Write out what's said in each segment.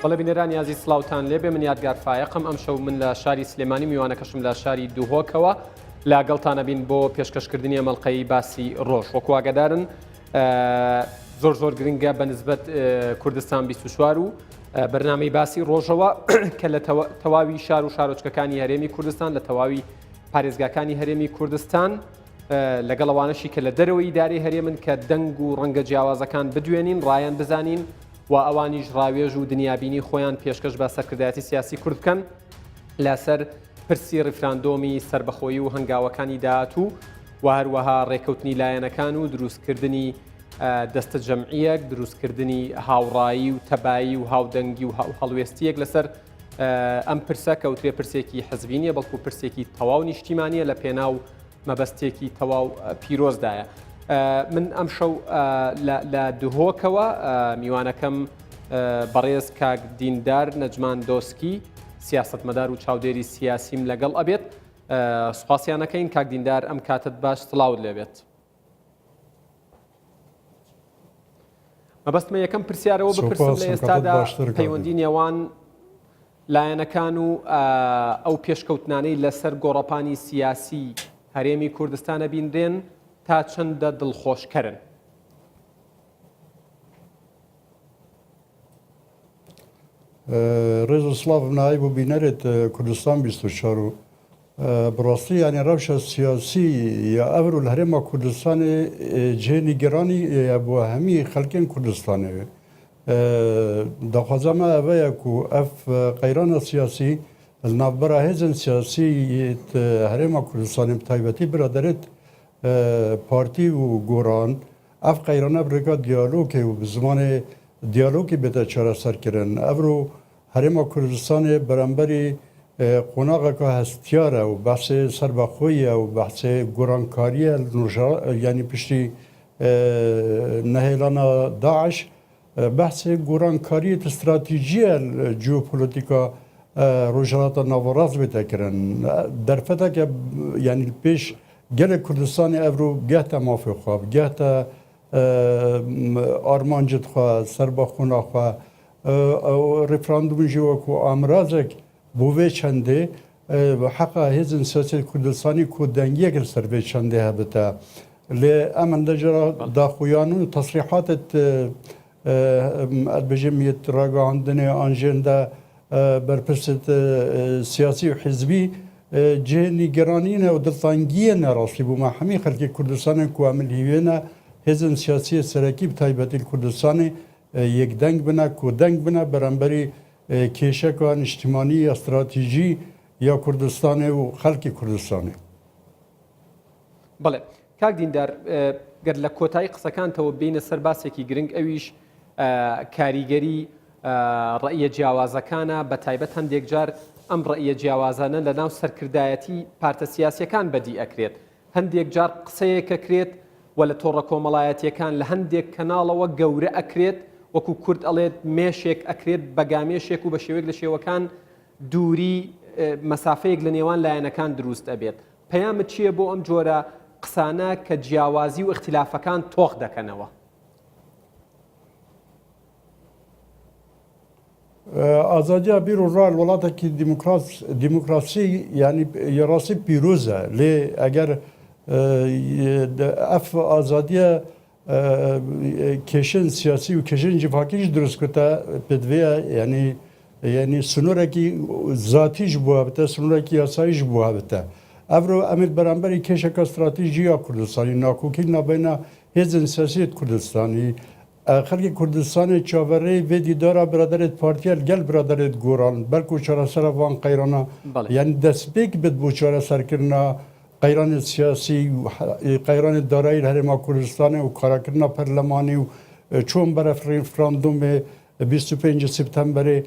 بەڵێ بینەرانی عزیز سڵاوتان لێبێ من یادگار فایقم ئەم شەو من لە شاری سلێمانی میوانەکەشم لە شاری دووهۆکەوە لاگەڵتانە بین بۆ پێشکەشکردنی ئەمەڵقەی باسی ڕۆژ وەکو ئاگادارن زۆر گرنگە بەنسبەت کوردستان 24 و بەرنامەی باسی ڕۆژەوە کە لە تەواوی شار و شارۆچکەکانی هەرێمی کوردستان لە تەواوی پارێزگاکانی هەرێمی کوردستان لەگەڵەوانەشی کە لە دەرەوەی ئیدارەی هەرێمن کە دەنگ و ڕەنگە جیاوازەکان بدوێنین ڕایان بزانین و ئەوانیش ڕاوێژ و دنیابینی خۆیان پێشکەش بە سەرکردایەتی سیاسی کورد بکەن لەسەر پرسی ڕیفراندۆمی سربەخۆیی و هەنگاوەکانی داهاتوو و هەروەها ڕێکەوتنی لایەنەکان و دروستکردنی دەستە جەمعیەک دروستکردنی هاوڕایی و تەبایی و هاودەنگی و هەڵوێستیەک لەسەر ئەم پرسە کەوترێ پرسێکی حەزبینیە بەڵکو پرسێکی تەواو نیشتیمانیە لە پێناو مەبەستێکی تەواو پیرۆزدایە. من ئەم شەو لە دوهۆکەوە میوانەکەم بەڕێز کاک دیندار نەجمان دۆسکی سیاستمەدار و چاودێری سیاسیم لەگەڵ ئەبێت سوپاسیانەکەین کاک دیندار ئەم کاتت باش سڵاوت لێبێت. مەبەستمە یەکەم پرسیارەوە بپرسم لە ئێستادا پەیوەندی نێوان لایەنەکان و ئەو پێشکەوتنانەی لەسەر گۆڕەپانی سیاسی هەرێمی کوردستانە بیندرێن تا چەندە دڵخۆشکەرن. ڕێز و سڵاو نایی بۆ بینەرێت کوردستان 24 و بڕاستی یانی ڕەوشە سیاسی یا ئەڤر و لە هەرێما کوردستانی جێنی گەرانی بۆ هەمی خەڵکێن کوردستانێ داخوازەمە ئەوەیە و ئەف قەیرانە سیاسی ناوبەرە هێزن سیاسی هەرێما کوردستانی تایبەتی برادەرێت پارتی و گۆران ئەف قەیرانە برێگا دیالۆگی و زمانی دیالۆگی بێتە چارەسەرکردن ئەڤر و هەرێما کوردستانی بەرامبەری قۆناغێکە هەستیارە و بەحسێ سەربەخۆیە و بەحسێ گۆرانکاریە ینی پشتی نەهێلانە داعش بەحسێ گۆرانکاریە استراتیژیە جیۆپۆلیتیکا ڕۆژهەڵاتە ناوەڕاست بێتەکردن دەرفەتێکە ینی پێش gelek Kurdistanê ev ro gehte mafê xwe gehte armancê xwe serbaxûna xwe referandumên jî wekû amirazek bo vê çendê heqa hêzên siyasî Kurdistanî ku dengiyek li ser vê çendê hebite lê em ende jîra daxuyan û tesrîhatê bêjim ragihandinê an jên de berpirsê siyasî û hizbî جه نیگرانین و دلتنگیه راستی بوم همی خلق کردستان کوامل هیوینا هزن سیاسی سرکی بتایبەتی کردستان یک دنگ بنا کو دنگ بنا برانبری کشکان اجتماعی استراتژی یا کردستان و خلق کردستان. بله کاک دیندار گەر لە کۆتایی قسەکانتەوە بینە سەر باسێکی گرنگ ئەویش کاریگەری ڕەئیە جیاوازەکانە بە تایبەت هەندێک جار ئەم ڕەئیە جیاوازانە لە ناو سەرکردایەتی پارتە سیاسیەکان بەدی ئەکرێت هەندێک جار قسەیەکە کرێت و لە تۆڕە کۆمەڵایەتیەکان لە هەندێک کەناڵەوە گەورە ئەکرێت وەکو کورد ئەڵێت مێشێک ئەکرێت بەگامێشێک و بە شێوەیەک لە شێوەکان دووری مەسافەیەک لە نێوان لایەنەکان دروست ئەبێت پەیامت چییە بۆ ئەم جۆرە قسانە کە جیاوازی و اختلافەکان تۆخ دەکەنەوە؟ آزادیا بیرو رال وڵاتێکی دیموکراسی یعنی یاڕاستی پیرۆزە لێ ئەگەر ئەف ئازادیە کێشن سیاسی و کێشن جیفاکیش دروستکردە پێدوەیە یعنی سنوورێکی زاتیش بووە بتە سنوورێکی یاساییش بووە بتە ئەڤرۆ ئەمیر بەرامبەری کێشێکە استراتیژیە کوردستانی ناکۆکی نابێنە هێزن سیاسیت کوردستانی خەڵکی کوردستانی چاوەڕێی vê dîdara biraderê partiyel gel biraderê goran belku çaresera van qeyrana yani destpêk bit bû çareserkirina qeyranê siyasî qeyranê darayî Herêma Kurdistanê û karakirina perlemanî û çûn beref referandumê 25 Septemberê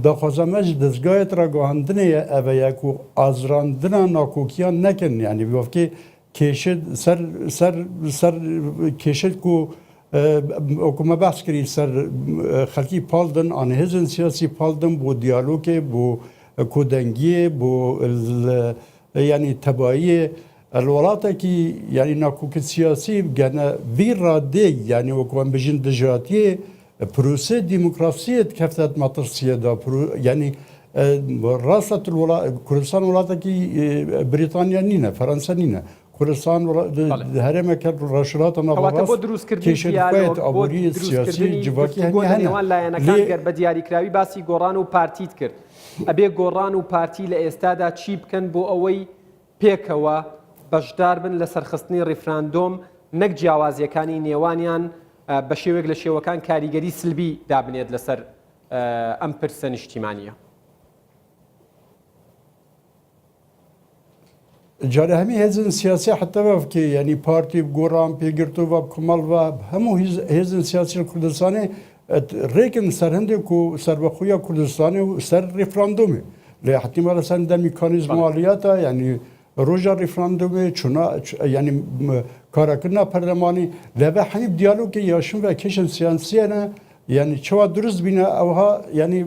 daxwaza me ji dezgahê ragihandinê ev ye ku azrandina nakokiyan nekin yani bîvavkê kêşe ser kêşet ku حکومت بحث کردی سر خلکی پالدن آن هزن سیاسی پالدن بو دیالوگی بو کودنگی بو یعنی تبایی الولات کی یعنی ناکوک سیاسی گنه وی راده یعنی حکومت بجن دجاتی پروسه دموکراسیت کفتت مطرسیه دا یعنی راست کردستان ولاته کی بریتانیا نینه فرانسه نینه کردستان هرم کرد راشرات نواباست کێشە ئابووری سیاسی جوواکی نێوان لایەنەکان گەر بە دیاریکراوی باسی گۆڕان و پارتیت کرد ئەبێ گۆڕان و پارتی لە ئێستادا چی بکەن بۆ ئەوەی پێکەوە بەشدار بن لە سەرخستنی ڕیفراندۆم نەک جیاوازیەکانی نێوانیان بە شێوێک لە شێوەکان کاریگەری سلبی دابنێت لەسەر ئەم پرسە نیشتیمانیە. جاره همی هزین سیاسی حتی وقت که یعنی پارتی گوران پیگرتو و کمال و همو هزین سیاسی کردستانی ریکن سرهنده کو سر بخویا کردستانی و سر رفراندومه لی حتی مالا سند میکانیزم مالیاتا یعنی روژا رفراندومه چونا یعنی کارکرنا پرلمانی لبه همین دیالوگی یاشون و کشن سیاسی نه یعنی چوا درست بینه اوها یعنی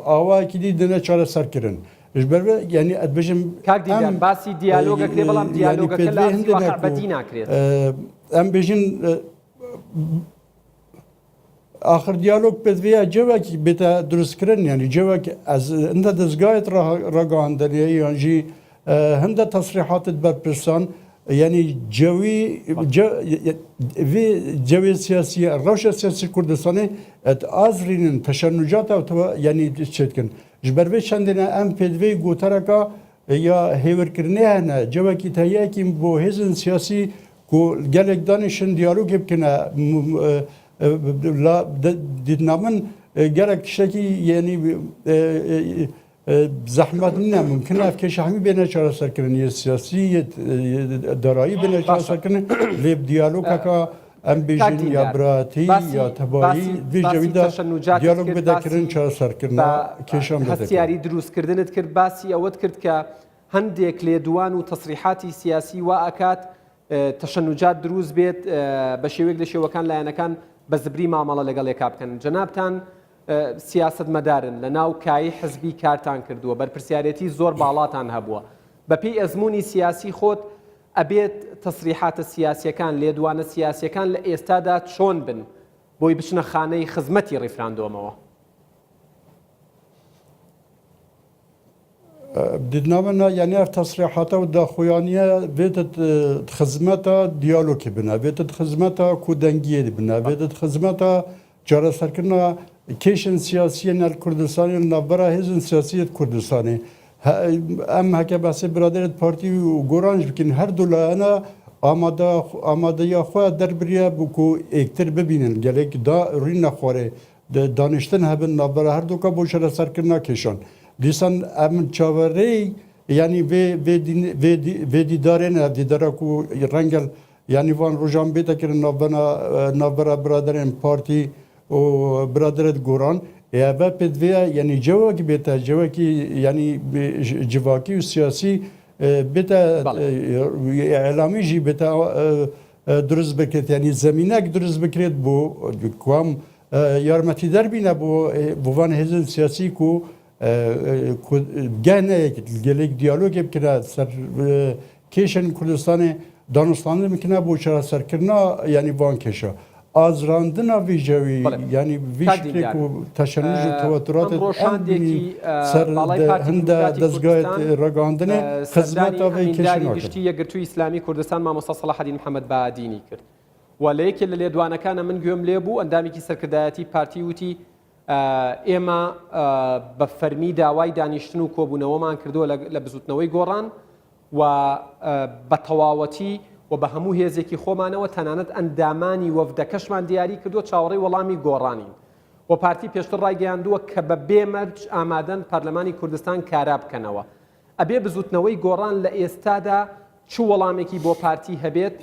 آوا کلی دنیا چاره سر کردن جبرو یعنی ادبجم کاردیدان باسی دیالوگا کلی بلام دیالوگا کلا واقع بدی نکرد. ام بجن آخر دیالوگ بدویا جوا کی بتا درست کردن یعنی جوا کی از انده دزگایت راگاندنی یعنی هنده تصریحات بر پرسان یعنی جوی سیاسی روش سیاسی کردستانی آزرینن تشنجات و یعنی چیکن جبرو چندین ام پدوی گوترکا یا هیور کرنه نه جوا کی تهیه کیم بو هزن سیاسی کو گلک دانشن دیالوگ بکنه لا دیدنامن گلک شکی یعنی زحمت نه ممکن است که شهمی بین چهار سرکرنی سیاسی دارایی بین چهار سرکرنی لیب دیالوگ که ام بیشین یا براتی یا تبایی ویژویدا دیالوگ بده کردن چهار سرکرنا کشام بده. هستیاری دروست کردنت کرد باسی اوت کرد که هندێک لێدوان و تەسریحاتی سیاسی وا ئەکات تەشەنوجات دروست بێت بە شێوەیەک لە شێوەکان لایەنەکان بە زبری مامەڵە لەگەڵ یەکا بکەن. جەنابتان سیاستمەدارن لە ناو کایی حزبی کارتان کردووە بەرپرسیارەتی زۆر باڵاتان هەبووە بەپێی ئەزمموی سیاسی خۆت ئەبێت تەسریحاتە سیاسیەکان لێدوانە سیاسیەکان لە ئێستادا چۆن بن بۆی بچنە خانەی خزمەتی ڕیفراندۆمەوە. دیدنامنا یعنی اف تصریحات و داخویانیه بیت خدمت دیالوگی بنا بیت خدمت کودنگی بنا بیت خدمت جاره سرکرنا کشن سیاسی نر کردستانی نبرا هزن سیاسی کردستانی ام هک بحث برادرت پارتی و گورانج بکن هر دولانه آماده یا خود در بریه بکو اکتر ببینن گلک دا روی نخوره دانشتن هبن نبرا هر دو که بوشره سرکرنا کشان دیسان ام چاوری یعنی و دیداره نه دیداره کو رنگل یعنی وان روزان بیت کردن نبرا برادران پارتی و برادرت گوران یا به پدویا یعنی جواکی بیت جواکی یعنی جواکی و سیاسی بیت اعلامی جی بیت درست بکرد یعنی زمینه درست بکرد بو کوام یارمتی در بینه بو وان هزن سیاسی کو گهنه گلک دیالوگ بکنه سر کشن کردستان دانستانه میکنه بو چرا سرکرنا یعنی وان کشا آزراندنا ویژوی یعنی ویژه کو تشنج و تواترات روشاندێکی سر هند دزگاه رگاندنه خدمت آوی کشن گشتی یەکگرتووی ئیسلامی کوردستان مامۆستا سەلاحەدین محەممەد بەعادینی کرد و لە یەکێک لە لێدوانەکانە من گوێم لێ بوو ئەندامێکی سەرکردایەتی پارتی وتی ئێمە بە فەرمی داوای دانیشتن و کۆبوونەوەمان کردووە لە بزوتنەوەی گۆڕان و بە تەواوەتی و بە هەموو هێزێکی خۆمانەوە تەنانەت ئەندامانی وەفدەکەشمان دیاری کردووە چاوەڕێی وەڵامی گۆڕانین و پارتی پێشتر ڕایگەیاندووە کە بە بێمەرج ئامادەن پەرلەمانی کوردستان کارا بکەنەوە. ئەبێ بزوتنەوەی گۆڕان لە ئێستادا چ وەڵامێکی بۆ پارتی هەبێت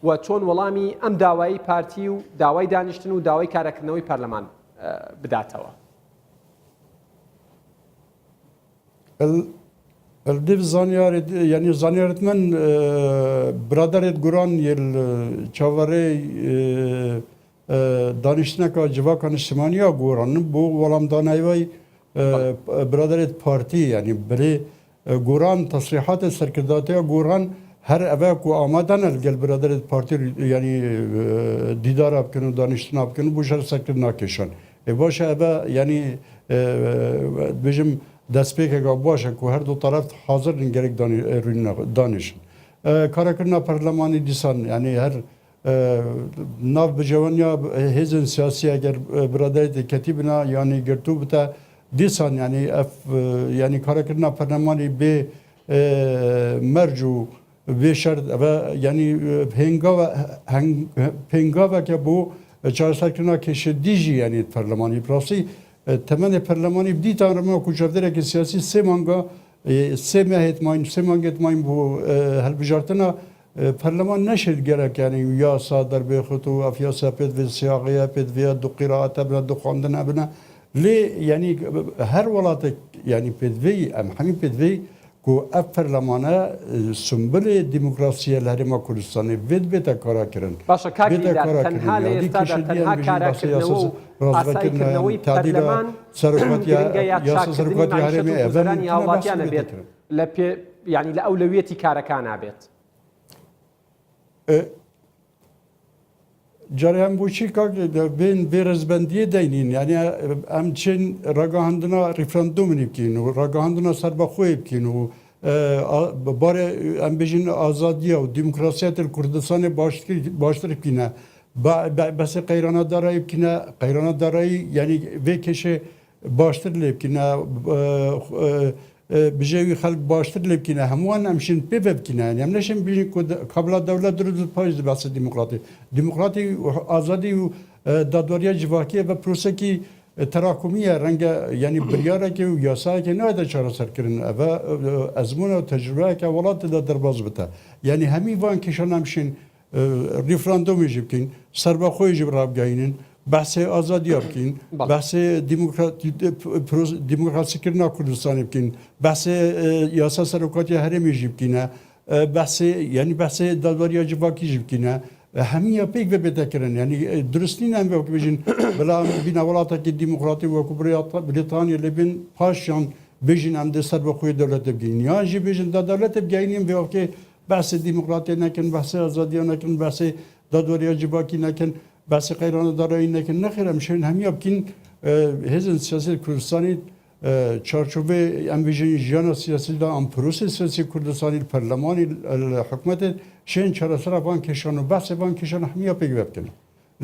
و چۆن وەڵامی ئەم داوایی پارتی و داوای دانیشتن و داوای کارەکردنەوەی پەرلەمان بداتەوە. الدیو زانیارت یعنی زانیارت من برادرت گوران یل چاوره دانشتنه که جواکان اجتماعی گوران بو ولام دانایوی برادرت پارتی یعنی بله گوران تصریحات سرکرداتی گوران هر اوک و آمادن الگل برادر پارتی یعنی دیدار بکنن و دانشتن بکنن بوشر سکر ناکشن باشه اوه یعنی بجم دست پیک اگه باشه که هر دو طرف حاضر نگرک دانشن کارکرنا پارلمانی دیسان یعنی هر ناف بجوانیا هزن سیاسی اگر برادریت کتیبنا یعنی گرتو بتا دیسان یعنی یعنی کارکرنا پارلمانی به مرجو به شرط و یعنی هنگاوه که بو چارسرکرنا کش دیجی یعنی پارلمانی پراسی تمن پارلمانی بدی تانرما کوچافتره که سیاسی سه مانگا سه ماهت ماین بو هل بجارتنا پارلمان نشد گرک یعنی یا صادر به خطو افیاسا پید و سیاقیه پید و دو قرائت بنا دو خواندن بنا لی یعنی هر ولات یعنی پید وی ام همین پید وی کو اف پارلمانه سنبل دموکراسی الهرما کردستان ود بتا کارا کرن باشا کاکی در تنها لیستاد تنها کارا کردنو آسایی کردنوی پارلمان گرنگه چاکردنی معیشت و گزارانی هاوڵاتیانە بێت یعنی لە ئەولەویەتی کارەکانە بێت جاری هم بوچی که بین بیرزبندی دینین یعنی همچین رگاهندنا ریفراندوم نیبکین و رگاهندنا سربخوی بکین و بار هم بیشین آزادی و دموکراسیت کردستان باشتر بکنه بس قیرانه دارایی بکنه قیرانه دارایی یعنی وی کشه باشتر لیبکنه بجوی خلق باشتر لیبکنه هموان همشین پیو بکنه یعنی هم نشین بیشین که قبل دولت درود پایز بس دموکراتی آزادی و دادواری جواکی و پروسه کی تراکمیه رنگ یعنی بریاره که و یاسایی که نهایت چاره سر کردن و ازمون و تجربه که ولات درباز بته یعنی همین وان کشان همشین ریفراندومی جبکین سربخوی جبراب گاینن بحث آزادی بکین بحث دموکراسی کردن کردستان بکین بحث یاسا سرکاتی هرمی جبکینه بحث یعنی بحث دادواری جواکی جبکینه همین یا پیک و بده کردن یعنی درستی نمی وقت بجین بلا بین اولاتا که دموکراتی و بریتانیا لبین پاشان بجین هم دستر بخوی دولت بگین یا جی بجین دولت بگینیم و وقت بحث دموکراتی نکن بحث آزادی نکن بحث دادواری جواکی نکن بحث قیرانه دارایی نکن نخیرم شون همین بکین هزن سیاسی کردستانی چارچوبه ام بجین جانا سیاسی دا ام پروسه سیاسی کردستانی پارلمانی حکومت شین چرا سر بان کشان و بحث بان کشان همیا پیگ بکنه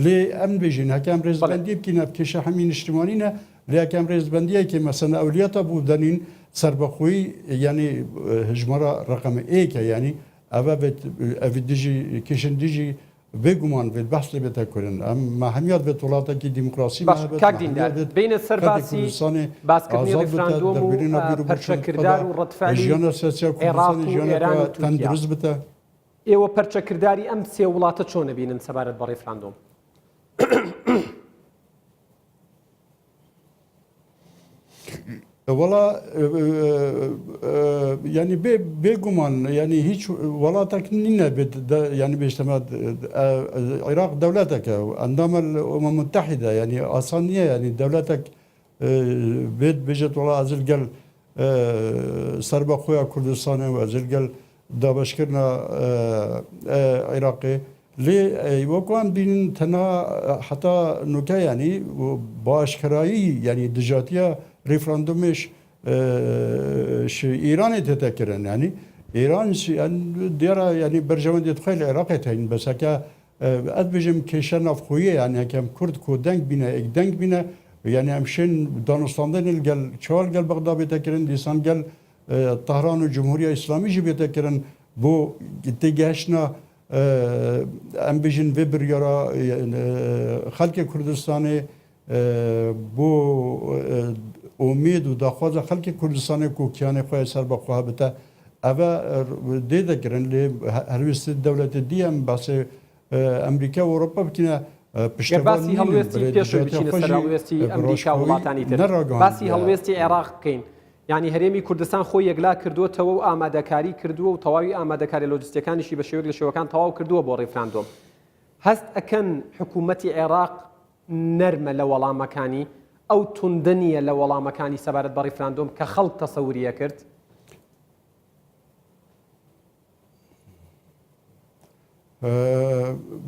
لی ام بجین حکم رزبندی بکنه بکشه همین اجتماعی نه لی حکم رزبندیه که مثلا اولیاتا بودنین سربخوی یعنی هجمارا رقم ایک یعنی اوه دیجی کشن دیجی بگمان و بحث بته کنن اما همیاد به طولاتا که دموکراسی باش کاک دیندار بین سرباسی باسکردنی ریفراندوم و پرچەکردار و ڕەتفعلی عێراق و ئێران و تورکیا ئێوە پەرچەکرداری ئەم سێ وڵاتە چۆن دەبینن سەبارەت بە ریفراندۆم ولا yani beguman yani hiç valatak nine yani beştemad Irak devletek andamel Umam Muttahide yani asaniye yani devletek bejet valla azil gel Serbakhoya Kurdistan'a ve azil gel davaşkirna Irak'ı li وكان بين تنا حتى نوكا يعني باشكراي يعني دجاتيا ريفراندومش ايران تتكرن يعني ايران يعني ديرا يعني برجمان يدخل العراق تاين بس هكا ادبجم كيشن افخويه يعني كم كرد كو دنگ بينا اك دنگ بينا يعني همشين دانستاندن الجل چوال گل بغداد بتكرن ديسان گل طهران وجمهوريه اسلامي جي بتكرن بو تيجاشنا ام بيجن ويبر يرا خلق كردستاني بو امید و داخواز خلق کردستان کوکیان خواه سر با خواه بتا اوه دیده گرن لی هلویست دولت دیم بس امریکا و اروپا بکنه پشتوان باسی هلویستی پیشوی بچینه سر هلویستی امریکا و وڵاتانی تر باسی هلویستی عراق بکەین یعنی هەرێمی کوردستان خۆی یەکلا کردووەتەوە و ئامادەکاری کردووە و تەواوی ئامادەکاری لۆجستیەکانیشی بە شێوەیەک لە شێوەکان تەواو کردووە بۆ ڕێفراندۆم هەست ئەکەن حکوومەتی عێراق نەرمە لە وەڵامەکانی ئەو توندنیە لە وەڵامەکانی سەبارەت بە ڕیفراندۆم کە خەڵک تەسەووریە کرد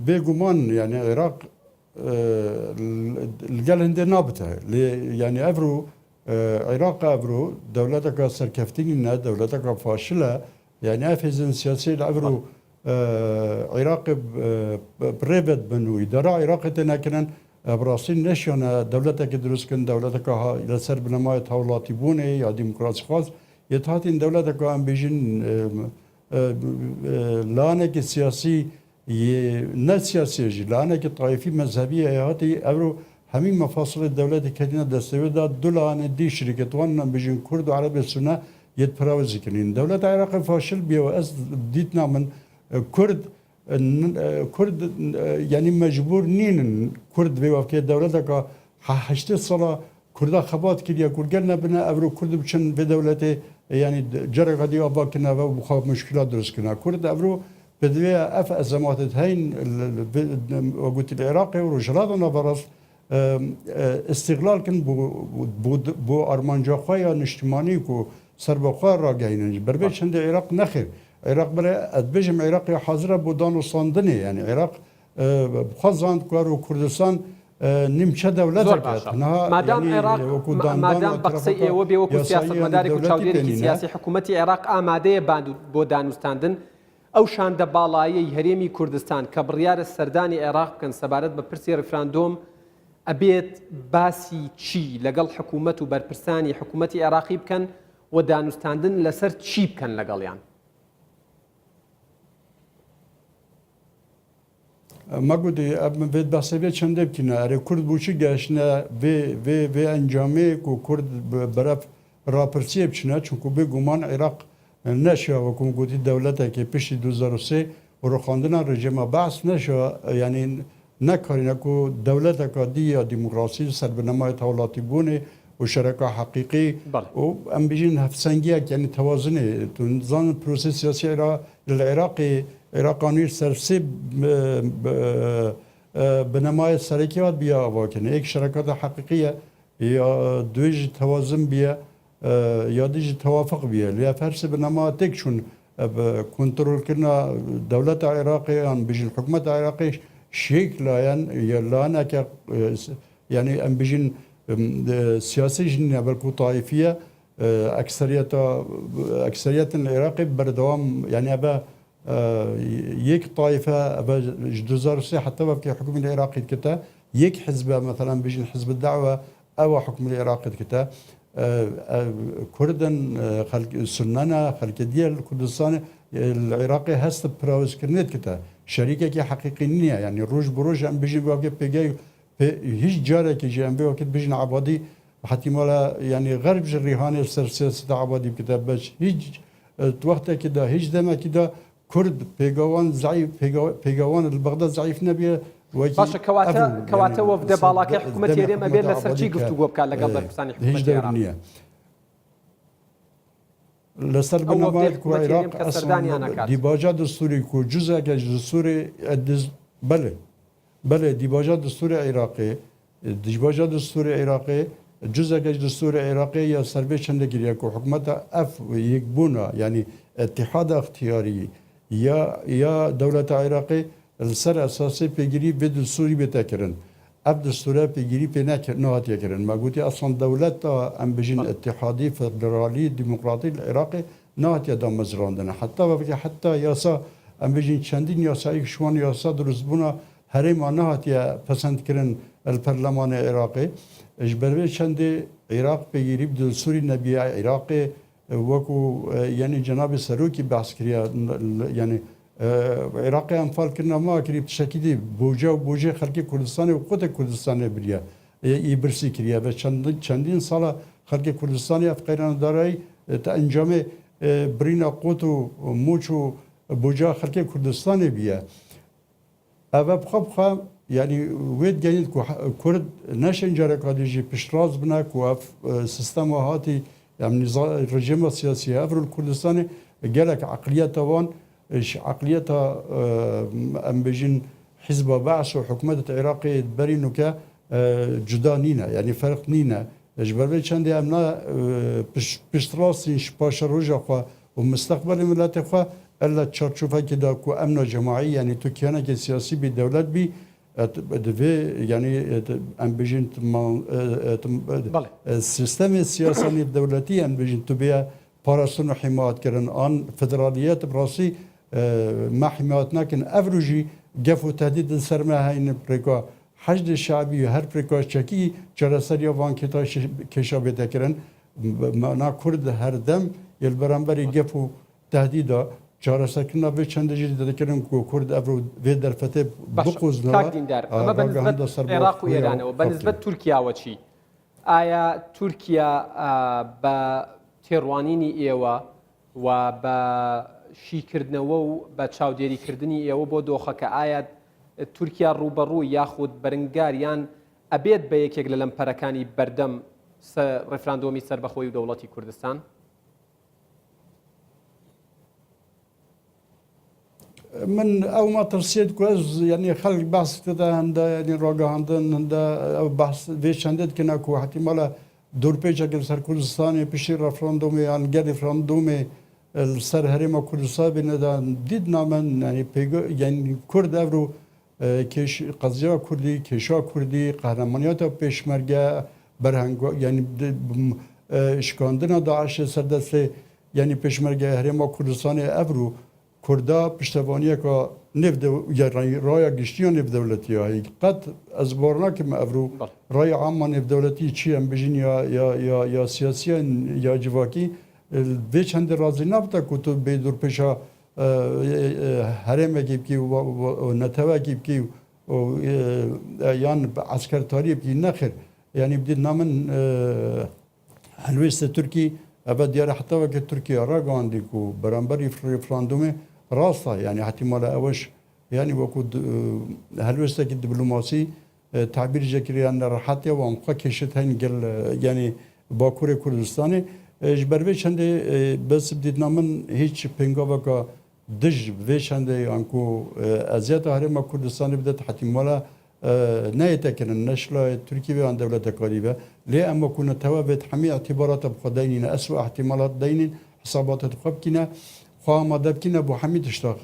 بێگومان يعني عێراق لەگەڵ هەندێ نابتە يعني ئەڤرو عێراق ئەڤرو دەولەتەکە سەرکەفتنی نە دەولەتەکە فاشلە يعني ئەفێزن سیاسی لە ئەڤرو عێراق برێبێت بن و ئیدارە عێراقی تێنەکردن بڕاستی نەشیانە دەولەتێکی دروستکردن دەولەتەکە لەسەر بنەمایەت هەوڵاتی بوونێ یا دیموکراسی خواست یەت هاتین دەولەتەکە ئەم بێژین لانێکی سیاسی نه سیاسیجی لانێکی طایفی مذهبی هاتی ئەوڕۆ هەمین مەفاصلی دەولەتی کەتینە دەستەوێدا دوو لانێ دی شریکەتوان بژین کورد و عەرەبی سونە یەت پراوەزیکردین دەولەت عێراقی فاشل بیەوە ئەس دیتنا من کورد یعنی مەجبور نینن کورد بێوەکێ دەولەتەکە هەشتێ ساڵە کوردا خەبات کردیا کورگەر نەبنە ئەوڕۆ کورد بچن بێ دەولەتێ يعني جرى دي أبا كنا وبخاف مشكلات درس كنا كرد أبرو بدوية أف أزمات هين وقلت العراقي ورجلاتنا برص استغلال كن بو أرمانجا خايا نجتماني كو سربخار راجعين بربيش عند العراق نخير العراق برا أدبجم عراقي حاضرة بودان وصندني يعني العراق بخزان كارو كردستان نمچە دەولەتێکات مادام عێراق مادام بەقسەی ئێوە بێ وەکو سیاسەتمەدارێک و چاودێرێکی سیاسی حکوومەتی عێراق ئامادەیە بۆ دانوستاندن ئەو شاندە باڵایەی هەرێمی کوردستان کە بڕیارە سەردانی عێراق بکەن سەبارەت بە پرسی ڕیفراندۆم ئەبێت باسی چی لەگەڵ حکوومەت و بەرپرسانی حکوومەتی عێراقی بکەن و دانوستاندن لەسەر چی بکەن لەگەڵیان ما گویی بێت باسەبێ چەندە بکینە ئەرێ کورد بچی گەشتە vê ئەنجامێ و کورد بەرەف راپرسیە بچنە چونکو بێ گومان عێراق نەشە وەکوم گوتی دەولەتێکی پشتی 2023 و ڕۆخاندنا ڕژێمە باس نەشە ینی نەکارینە و دەولەتەکە دی یا دیموکراسی سەربنەمای هەوڵاتی بوونێ و شەرەکە حەقیقی و ئەم بژین هەفسەنگیەک ینی تەوازنێ تونزان پرۆسی سیاسی لە عێراقی عێراقانی سەرسێ بنەمای سەرەکیات بیا ئاواکەن یەک شەرەکەتە حەقیقیە یا دوێژی تەوازن بیە یا دیژی تەوافق بیە لێ فەرسێ بنەما تێک چوون کنترۆلکردنا دەولەتە عێراقی یان بژین حکوومەتە عێراقی شێک لایەن یا لایەنێکە یعنی ئەم بژین سیاسی ژنە بەڵکو تایفیە ئەکسەریەتن لە عێراقی بەردەوام یعنی ئەبە يك طائفة 2003 حتى في حكم العراقي كتا يك حزب مثلا بيجي حزب الدعوة أو حكم العراقي كتا كردن خلق سننا خلق ديال كردستان العراقي هست براوز كرنت كتا شريكة كي حقيقية يعني روج بروج أم بيجي بواقع بيجي هيج جارة كي جي أم بواقع بيجي عبادي حتى مالا يعني غرب جريهان السياسة عبادي كتا باش هيج وقتها كده هيج دما كده كرد بيجوان ضعيف بيجوان البغداد ضعيف نبيه باشا كواتا وفد بالاكي حكومتي ريم ابي لسرتي گفتگو بکال لەگەڵ بەرپرسانی حکومەتی عێراق لەسەر بنەمای کو عێراق دیباجا دستوری کو جزء دستوری بله دیباجا دستوری عێراقی دیباجا دستوری عێراقی جزء دستوری عێراقی یا سربه چند گیری کو حکومت اف یک بونا یعنی اتحاد اختیاری یا دولت عراقی السر اساسی پیگیری به دستوری بتکرن اب دستوره پیگیری پی نهاتیه کرن ما گوتی اصلا دولت ام بجین اتحادی فدرالی دموکراتی العراقی نهاتیه دا مزراندنه حتی یاسا ام بجین چندین یاسایی شوان یاسا درست بونا هرما نهاتیه پسند کرن الپرلمان عراقی اجبروی چندی عراق پیگیری به دستوری نبی عراقی وەکو یعنی جناب سەرۆکی باسکریا یعنی عێراقی ئەمفالکردنا ماکری پشەکیدی بۆجا و بۆژێ خەڵکی کوردستانی و قوتە کوردستانی بریە ئیبرسی کریە بە چەندین ساڵە خەڵکی کوردستانی ئەفقەیرانەدارایی تا ئەنجامێ برینە قوت و موچ و بۆجا خەڵکی کوردستانی بیە ئەvە بخە یعنی وێت گەنیت کورد نەشێن جارێکادیژی پشتڕاز بنە و سیستەما هاتی يعني الرجيم السياسي أفر الكردستان جالك عقلية وان عقلية أم بيجين حزب بعث وحكومة العراقي برينو كا جدا نينا يعني فرق نينا جبري چند أمنا بشتراسين باش روجا خوا ومستقبل ملات خوا الا چارچوبه که دا کو امن جماعی یعنی تو کیانه که سیاسی بی دولت بی دوی یعنی ام بجین سیستم سیاسی دولتی ام بجین تو بیا پاراستون و حمایت کردن آن فدرالیت براسی ما حمایت نکن افروجی گف و تهدید سرمه هین پرکا حشد شعبی و هر پرکا چکی جلسری وان کشا بیده کردن معنا کرد هر دم یل برانبری گف و تهدیدا جارسکنا به چند جدی داده کردن که کرد افرو به در فتح بقوز نه. اما بالنسبة عراق و ایران و بالنسبة ترکیه و چی؟ آیا ترکیه با تێڕوانینی ئێوە و بە شیکردنەوە و بە چاودێریکردنی ئێوە بۆ دۆخەکە ئایا تورکیا ڕوبەڕوو یاخود بەرنگاریان ئەبێت بە یەکێک لە لەمپەرەکانی بەردەم ڕێفراندۆمی سەربەخۆی و دەوڵەتی کوردستان؟ من او ما ترسيت كوز يعني خلق بحث كده هند يعني روجا هندن هند بحث ويش هندت كنا كو احتمال دور بيجا كل سر كردستان بشير رفراندوم يعني قال رفراندوم السر هرم كردستان بندا ديدنا من يعني يعني كرد افرو كيش قضيه كردي كيشا كردي قهرمانيات پشمرگه برهنگ يعني اشکاندنا داعش سردست يعني پشمرگه هرم كردستان افرو کردا پشتوانی که نفد یا رای گشتی نفد دولتی هایی قط از بارنا که افرو رای عام نفد دولتی چی هم بجین یا سیاسی یا جواکی به چند رازی نبوده که تو به دور پیشا حرم گیب کی و نتوه گیب کی و یان عسکر تاریب کی نخیر یعنی بدید نامن هلویست ترکی ابد دیار حتی وقت ترکیه را گاندی که برانبری رفراندومه راسته يعني احتمال اوش يعني وكود هلوستك الدبلوماسي تعبير جكري ان راحتي وانقا كشت هين قال يعني باكور كردستاني جبروي چند بس بدينا من هيچ پنگاوكا دج وي چند انكو ازيات هرم كردستاني بدت احتمال نيتكن نشلا تركيا وان دولة قريبة ليه اما كنا توابت حمي اعتبارات بخدينين اسوء احتمالات دينين حسابات تخبكنا خواه ما دبکین ابو حمید اشتاق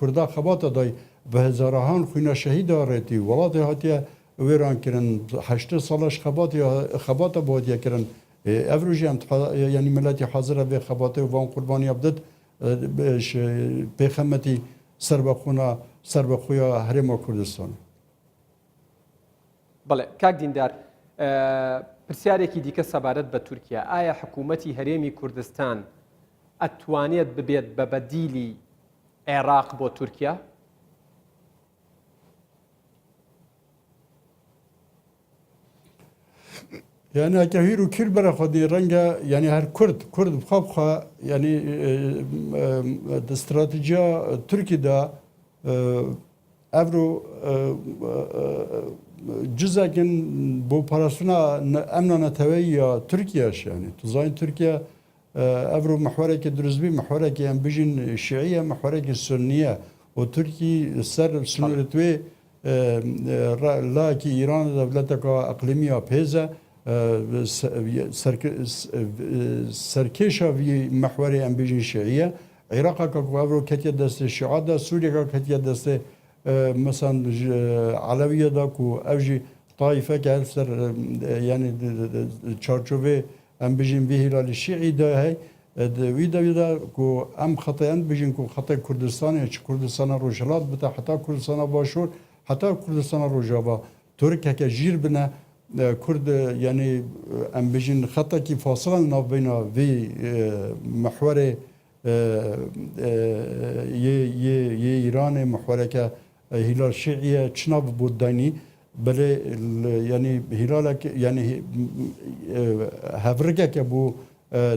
کرده خبات دای به هزارهان خوینا شهید آرتی ولاد هاتی ویران کرن 8 سالش خبات بودیا کرن افروجی هم یعنی ملتی حاضر به خبات و وان قربانی ابدت پیخمتی سربخویا هرم کردستان بله کاک دیندار پرسیارێکی دیکە سەبارەت بە تورکیا ئایا حکوومەتی هەرێمی کوردستان ئەتوانێت ببێت بە بەدیلی عێراق بۆ تورکیا؟ يعني كهير وكل برا خدي رنجا يعني هر كرد بخابخا يعني استراتيجية تركي دا افرو جزء كن بو باراسونا امنا نتوي تركيا يعني تزاين تركيا افرو محورك درزبي محورك ام بيجن الشيعيه محورك السنيه وتركي سر سنورتوي لا كي ايران دولتك اقليميه بيزا سركيشا في محور ام بيجن الشيعيه عراق كافرو كتيا دست الشيعه سوريا كتيا دست مثلا علويه داكو اوجي طائفه كالسر يعني تشارچوبي ام بيجن به هلال الشيعي ده هي ويدا كو ام خطيان بيجن كو خطي كردستان كردستان روجلات بتا حتى كردستان باشور حتى كردستان روجابا تركيا كجير بنا كرد يعني ام بيجن خطا كي فاصل بين في محور ايران محور هلال الشيعيه تشناب بوداني بل يعني هلالك يعني هفرقك ابو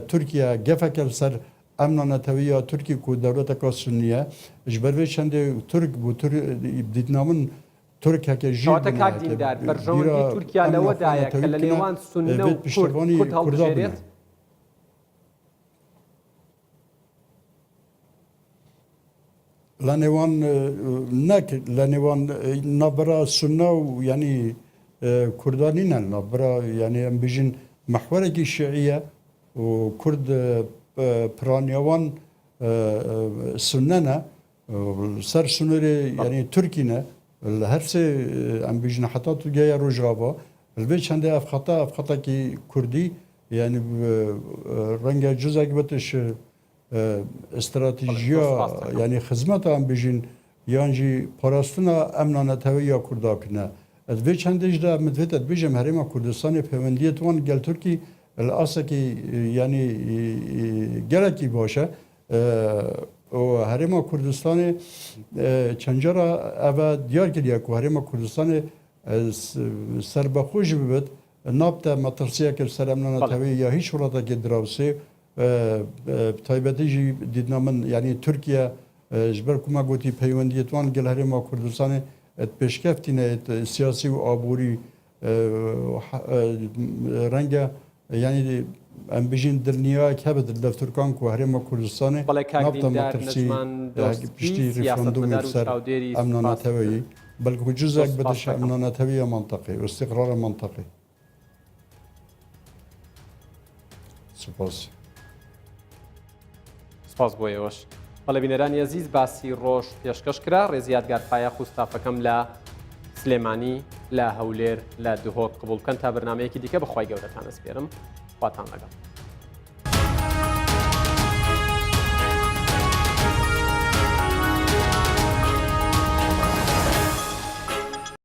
تركيا جفك السر امن نتويا تركي كو دولتك السنيه اجبر چند ترك بو بدينا من تركيا كجي شاتك هاك ديندار برجوندي تركيا لو دايا كلنيوان سنه وكرد هالجيريت لانوان نك لانوان نبرا سنه يعني كردانين نبرا يعني ام بيجن محورك الشيعيه وكرد برانيوان سننە سەر سنووری ینی تورکینە لە هەرسێ ئەم بژنە حتا توگەیە ڕۆژاوا البێ چەندێ ئەف خەتەکی کوردی ینی ڕەنگە جزێک بتش استراتیژیا ینی خزمەتە ئەم بژین یانجی پاراستنا ئەمنانەتەوەی یا کورداکردنە دوێ چەندێشدا مدوێتە بژم هەرێما کوردستانی پەیوەندیت وان گەل تورکی ئاسێکی ینی گەلێکی باشە هەرێما کوردستانی چەندجارە ئەvە دیار کردیە و هەرێما کوردستانی سربەخۆش ببێت نابتە مەترسیەکە سەر ئەمنانەتەوەی یا هیچ وڵاتێکی دراوسێ تایبەتیژی دیدنا من ینی تورکیا ji ber kuma gotî peywendiyetwan gel herêma Kurdistanê et pêşkeftîne siyasî û aborî renge yanî em bijîn dirniyayek hebe di Levturkan ku herêma Kurdistanê piştî referandumê ser emnaneteweyî belkî ku cizek bidişe emnaneteviya manteqê û istiqrara manteqê. Spas. سپاس بۆ ئێوەش. بەڵێ بینەرانی عەزیز باسی ڕۆژ پێشکەش کرا ڕێزیادگار فایە خوستافەکەم لە سلێمانی لە هەولێر لە دهۆک قبول بکەن تا بەرنامەیەکی دیکە بەخوای گەورەتان ئەسپێرم خواتان لەگەڵ.